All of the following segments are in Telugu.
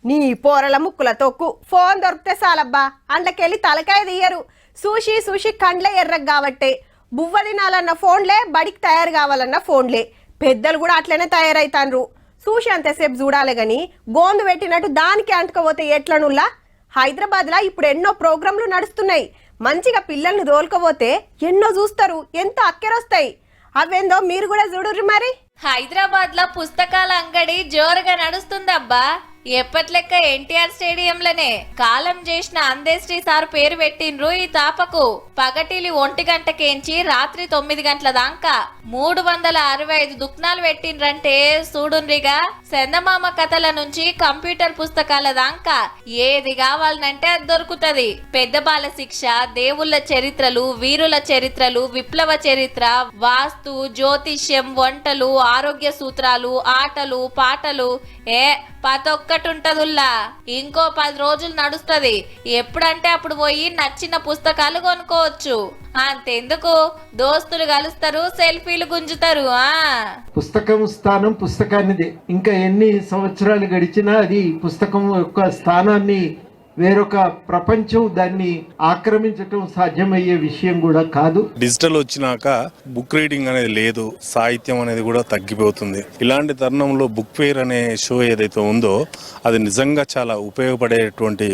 నీ పోరల ముక్కుల తొక్కు ఫోన్ దొరికితే చాలబ్బా అండ్లకెళ్ళి తలకాయ తీయరు. చూసి చూసి కండ్లే ఎర్రగా కాబట్టే బువ్వ తినాలన్న ఫోన్లే, బడికి తయారు కావాలన్న ఫోన్లే. పెద్దలు కూడా అట్లనే తయారైతాన్రు. చూసి అంతసేపు చూడాలి గాని గోందు పెట్టినట్టు దానికి అంటుకపోతే ఎట్లనుల్లా. హైదరాబాద్లో ఇప్పుడు ఎన్నో ప్రోగ్రాంలు నడుస్తున్నాయి. మంచిగా పిల్లల్ని దోలుకపోతే ఎన్నో చూస్తారు, ఎంతో అక్కెరొస్తాయి. అవేందో మీరు కూడా చూడుర్రి మరి. హైదరాబాద్ లో పుస్తకాల అంగడి జోరుగా నడుస్తుందబ్బా. ఎప్పట్లెక్క ఎన్టీఆర్ స్టేడియంలోనే కాలం చేసిన అందేశ్రీ సార్ పేరు పెట్టిండ్రు ఈ తాపకు. పగటిలి 1 గంటకేంచి రాత్రి 9 గంటల దాకా 365 దుక్నాలు పెట్టిండ్రంటే చూడుండ్రిగా. చందమామ కథల నుంచి కంప్యూటర్ పుస్తకాల దాకా ఏది కావాలనంటే అది దొరుకుతది. పెద్ద బాల శిక్ష, దేవుళ్ళ చరిత్రలు, వీరుల చరిత్రలు, విప్లవ చరిత్ర, వాస్తు, జ్యోతిష్యం, వంటలు, ఆరోగ్య సూత్రాలు, ఆటలు, పాటలు, పతొక్కటుంటదుల్లా. ఇంకో 10 రోజులు నడుస్తది. ఎప్పుడంటే అప్పుడు పోయి నచ్చిన పుస్తకాలు కొనుక్కోవచ్చు. అంతెందుకు, దోస్తులు కలుస్తారు, సెల్ఫీలు గుంజుతారు. పుస్తకం స్థానం పుస్తకానిదే. ఇంకా ఎన్ని సంవత్సరాలు గడిచినా అది పుస్తకం యొక్క స్థానాన్ని వేరొక ప్రపంచం దాన్ని ఆక్రమించటం సాధ్యమయ్యే విషయం కూడా కాదు. డిజిటల్ వచ్చినాక బుక్ రీడింగ్ అనేది లేదు, సాహిత్యం అనేది కూడా తగ్గిపోతుంది. ఇలాంటి తరుణంలో బుక్ ఫెయిర్ అనే షో ఏదైతే ఉందో అది నిజంగా చాలా ఉపయోగపడేటువంటి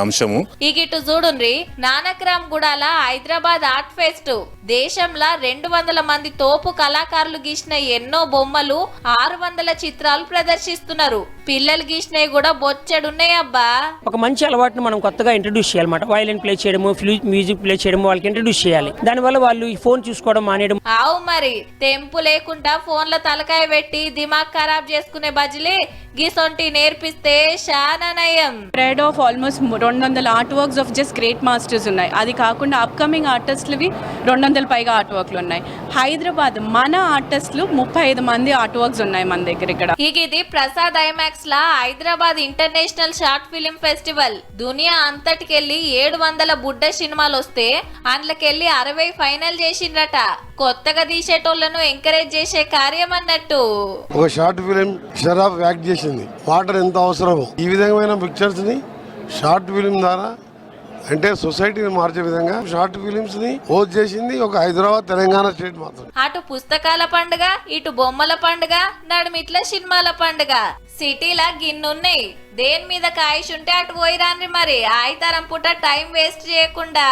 అంశము. ఇటు చూడుండ్రి, నానక్రామ్ గుడాల హైదరాబాద్ ఆర్ట్ ఫెస్ట్. దేశంలో 200 మంది తోపు కళాకారులు గీసిన ఎన్నో బొమ్మలు, 600 చిత్రాలు ప్రదర్శిస్తున్నారు. పిల్లలు గీసినవి కూడా బొచ్చెడున్నాయబ్బా. ఒక మంచి అలవాటును మనం కొత్తగా ఇంట్రడ్యూస్ చేయాలన్నమాట. వయలిన్ ప్లే చేయడము, మ్యూజిక్ ప్లే చేయడము వాళ్ళకి ఇంట్రడ్యూస్ చేయాలి. దానివల్ల వాళ్ళు ఈ ఫోన్ చూసుకోవడం మానేయడం. ఆవు మరి తెంపు లేకుండా ఫోన్ల తలకాయ పెట్టి దిమాగ్ ఖరాబ్ చేసుకునే బజిలే గిసొంటి నేర్పిస్తే శానా నయం. Spread of almost 200 art works of just great masters ఉన్నాయి. అది కాకుండా అప్కమింగ్ ఆర్టిస్టులవి 200 పైగా ఆర్ట్ వర్క్లు ఉన్నాయి. హైదరాబాద్ మన ఆర్టిస్టులు 35 మంది ఆర్ట్ వర్క్స్ ఉన్నాయి మన దగ్గర ఇక్కడ. ఇది ప్రసాద్ ఐమాక్స్ లా Hyderabad international short film festival. దునియా అంతటికెళ్ళి 700 బుడ్డ సినిమాలు వస్తే అందులోకెళ్ళి 60 ఫైనల్ చేసిండ్రట. కొత్తగా తీసేటోళ్లను ఎంకరేజ్ చేసే కార్యం అన్నట్టు. ఒక షార్ట్ ఫిలిం షరాఫ్ యాక్ట్ చేసింది. వాటర్ ఎంత అవసరమో ఈ విధమైన పిక్చర్స్ ని షార్ట్ ఫిలిం ద్వారా అంటే సొసైటీని మార్చే విధంగా షార్ట్ ఫిలిమ్స్ ని హోస్ట్ చేసింది ఒక హైదరాబాద్ తెలంగాణ స్టేట్ మాత్రం. అటు పుస్తకాల పండుగ, ఇటు బొమ్మల పండుగ, నడుమిట్ల సినిమాల పండుగ. సిటీలా గిన్నున్నాయి. దేని మీద కాయిష్ ఉంటే అటు పోయిరాండ్రి మరి. ఆయితరం పూట టైం వేస్ట్ చేయకుండా.